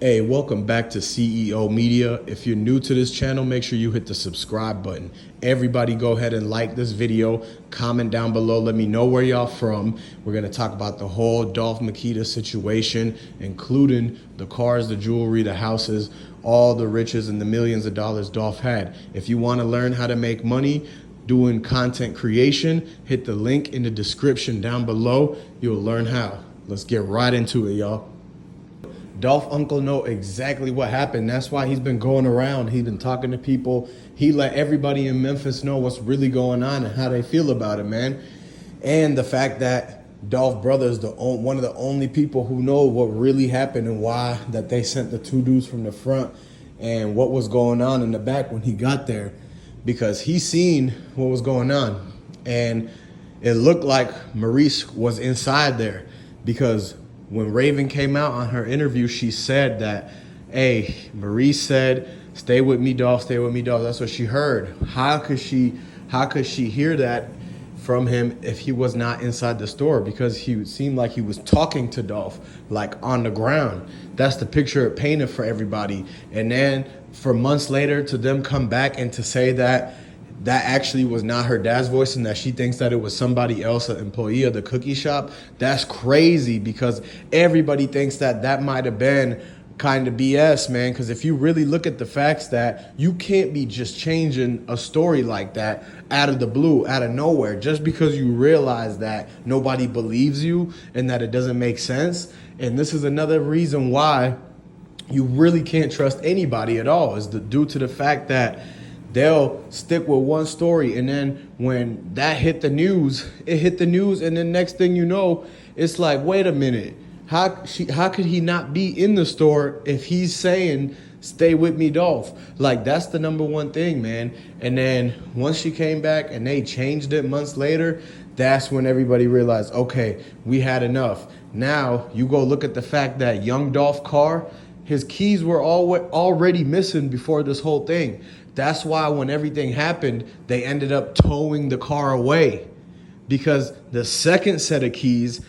Hey, welcome back to CEO Media. If you're new to this channel, make sure you hit the subscribe button. Everybody go ahead and like this video, comment down below, let me know where y'all from. We're gonna talk about the whole Dolph Makedas situation, including the cars, the jewelry, the houses, all the riches and the millions of dollars Dolph had. If you wanna learn how to make money doing content creation, hit the link in the description down below. You'll learn how. Let's get right into it, y'all. Dolph uncle know exactly what happened. That's why he's been going around. He's been talking to people. He let everybody in Memphis know what's really going on and how they feel about it, man. And the fact that Dolph brother is one of the only people who know what really happened and why that they sent the two dudes from the front and what was going on in the back when he got there, because he seen what was going on. And it looked like Maurice was inside there, because when Raven came out on her interview, she said that, hey, Maurice said, stay with me, Dolph, stay with me, Dolph. That's what she heard. How could she hear that from him if he was not inside the store? Because he seemed like he was talking to Dolph, like on the ground. That's the picture it painted for everybody. And then for months later to them come back and to say that actually was not her dad's voice and that she thinks that it was somebody else, an employee of the cookie shop. That's crazy, because everybody thinks that that might have been kind of BS, man. Because if you really look at the facts, that you can't be just changing a story like that out of the blue, out of nowhere, just because you realize that nobody believes you and that it doesn't make sense. And this is another reason why you really can't trust anybody at all, is due to the fact that they'll stick with one story, and then when that hit the news, it hit the news, and then next thing you know, it's like, wait a minute, how could he not be in the store if he's saying, stay with me, Dolph? Like, that's the number one thing, man. And then once she came back and they changed it months later, that's when everybody realized, okay, we had enough. Now you go look at the fact that young Dolph car, his keys were already missing before this whole thing. That's why when everything happened, they ended up towing the car away, because the second set of keys,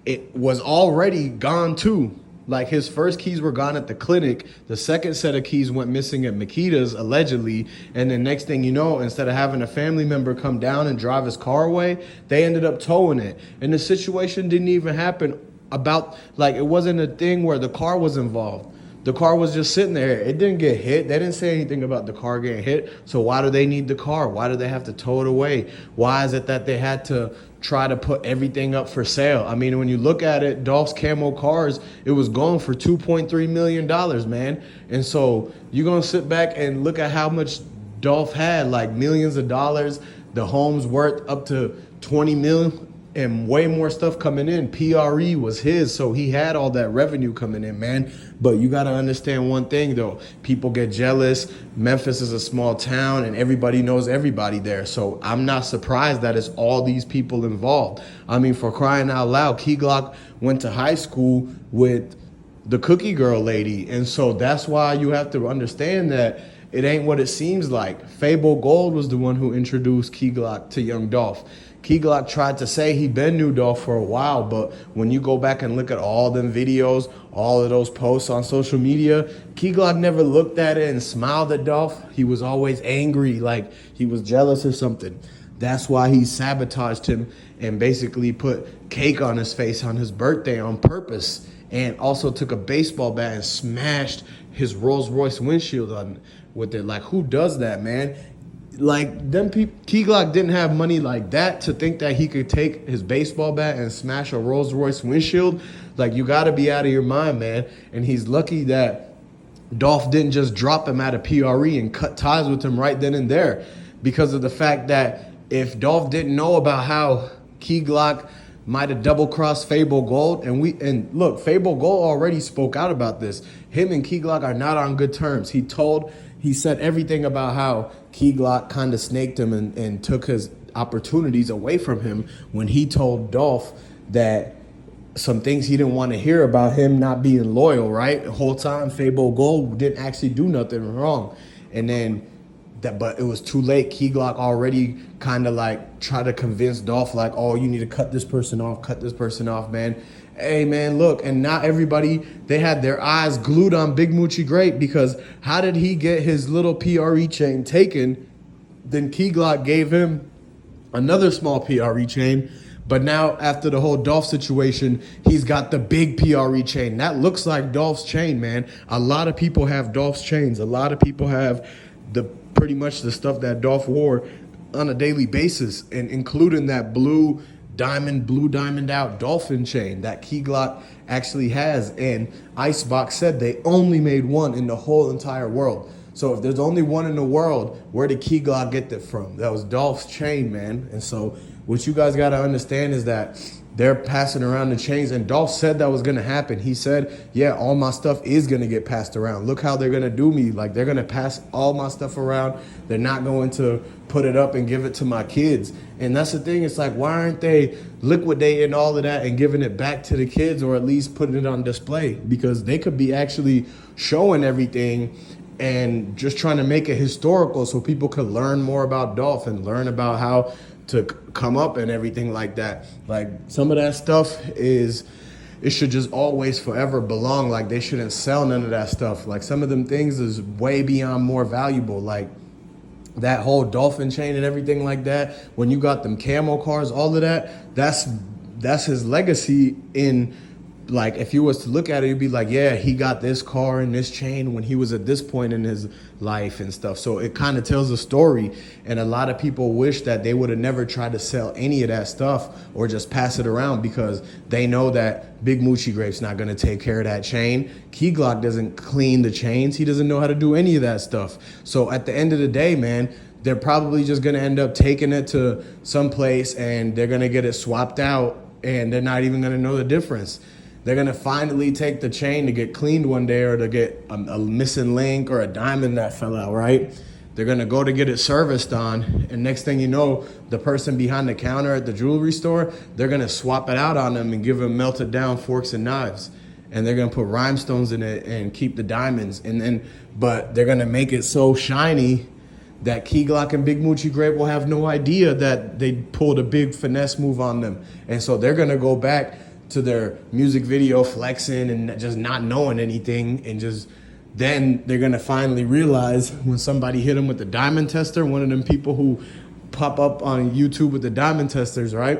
it was already gone too. Like, his first keys were gone at the clinic. The second set of keys went missing at Makedas, allegedly. And then next thing you know, instead of having a family member come down and drive his car away, they ended up towing it. And the situation didn't even happen about, like, it wasn't a thing where the car was involved. The car was just sitting there. It didn't get hit. They didn't say anything about the car getting hit. So why do they need the car? Why do they have to tow it away? Why is it that they had to try to put everything up for sale? I mean, when you look at it, Dolph's camo cars, it was going for $2.3 million, man. And so you're going to sit back and look at how much Dolph had, like millions of dollars. The home's worth up to 20 million. And way more stuff coming in. PRE was his, so he had all that revenue coming in, man. But you got to understand one thing, though. People get jealous. Memphis is a small town, and everybody knows everybody there. So I'm not surprised that it's all these people involved. I mean, for crying out loud, Key Glock went to high school with the cookie girl lady. And so that's why you have to understand that it ain't what it seems like. Fable Gold was the one who introduced Key Glock to young Dolph. Key Glock tried to say he been knew Dolph for a while, but when you go back and look at all them videos, all of those posts on social media, Key Glock never looked at it and smiled at Dolph. He was always angry, like he was jealous or something. That's why he sabotaged him and basically put cake on his face on his birthday on purpose, and also took a baseball bat and smashed his Rolls Royce windshield on with it. Like, who does that, man? Like, them people, Key Glock didn't have money like that to think that he could take his baseball bat and smash a Rolls Royce windshield. Like, you got to be out of your mind, man. And he's lucky that Dolph didn't just drop him out of PRE and cut ties with him right then and there, because of the fact that if Dolph didn't know about how Key Glock might have double-crossed Fable Gold, and look, Fable Gold already spoke out about this. Him and Key Glock are not on good terms. He said everything about how Key Glock kind of snaked him and took his opportunities away from him when he told Dolph that some things he didn't want to hear about him not being loyal, right? The whole time Fable Gold didn't actually do nothing wrong. And then but it was too late. Key Glock already kind of like tried to convince Dolph, like, oh, you need to cut this person off, man. Hey man, look, and not everybody, they had their eyes glued on Big Moochie Grape, because how did he get his little PRE chain taken? Then Key Glock gave him another small PRE chain. But now, after the whole Dolph situation, he's got the big PRE chain. That looks like Dolph's chain, man. A lot of people have Dolph's chains. A lot of people have the pretty much the stuff that Dolph wore on a daily basis, and including that blue diamond out dolphin chain that Key Glock actually has. And Icebox said they only made one in the whole entire world. So if there's only one in the world, where did Key Glock get that from? That was Dolph's chain, man. And so what you guys got to understand is that they're passing around the chains, and Dolph said that was going to happen. He said, yeah, all my stuff is going to get passed around. Look how they're going to do me. Like, they're going to pass all my stuff around. They're not going to put it up and give it to my kids. And that's the thing. It's like, why aren't they liquidating all of that and giving it back to the kids, or at least putting it on display? Because they could be actually showing everything and just trying to make it historical so people could learn more about Dolph and learn about how to come up and everything like that. Like, some of that stuff it should just always forever belong. Like, they shouldn't sell none of that stuff. Like, some of them things is way beyond more valuable. Like that whole dolphin chain and everything like that, when you got them camo cars, all of that, that's his legacy. In like, if you was to look at it, you'd be like, yeah, he got this car and this chain when he was at this point in his life and stuff. So it kind of tells a story. And a lot of people wish that they would have never tried to sell any of that stuff or just pass it around, because they know that Big Moochie Grape's not going to take care of that chain. Key Glock doesn't clean the chains. He doesn't know how to do any of that stuff. So at the end of the day, man, they're probably just going to end up taking it to some place and they're going to get it swapped out, and they're not even going to know the difference. They're going to finally take the chain to get cleaned one day, or to get a missing link or a diamond that fell out, right? They're going to go to get it serviced on, and next thing you know, the person behind the counter at the jewelry store, they're going to swap it out on them and give them melted down forks and knives. And they're going to put rhinestones in it and keep the diamonds. But they're going to make it so shiny that Key Glock and Big Moochie Grape will have no idea that they pulled a big finesse move on them. And so they're going to go back to their music video flexing and just not knowing anything, and just then they're gonna finally realize when somebody hit them with the diamond tester, one of them people who pop up on YouTube with the diamond testers, right?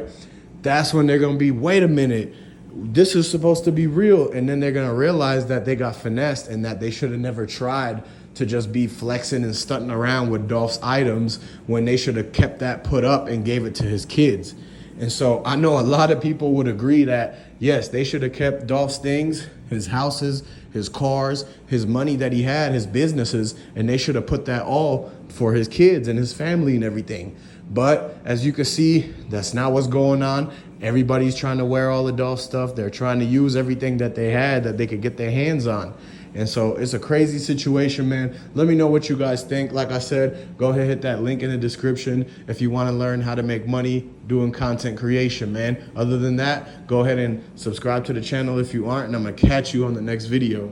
That's when they're gonna be, wait a minute, this is supposed to be real. And then they're gonna realize that they got finessed and that they should have never tried to just be flexing and stunting around with Dolph's items, when they should have kept that put up and gave it to his kids. And so I know a lot of people would agree that, yes, they should have kept Dolph's things, his houses, his cars, his money that he had, his businesses, and they should have put that all for his kids and his family and everything. But as you can see, that's not what's going on. Everybody's trying to wear all the Dolph stuff. They're trying to use everything that they had that they could get their hands on. And so it's a crazy situation, man. Let me know what you guys think. Like I said, go ahead, hit that link in the description if you want to learn how to make money doing content creation, man. Other than that, go ahead and subscribe to the channel if you aren't, and I'm going to catch you on the next video.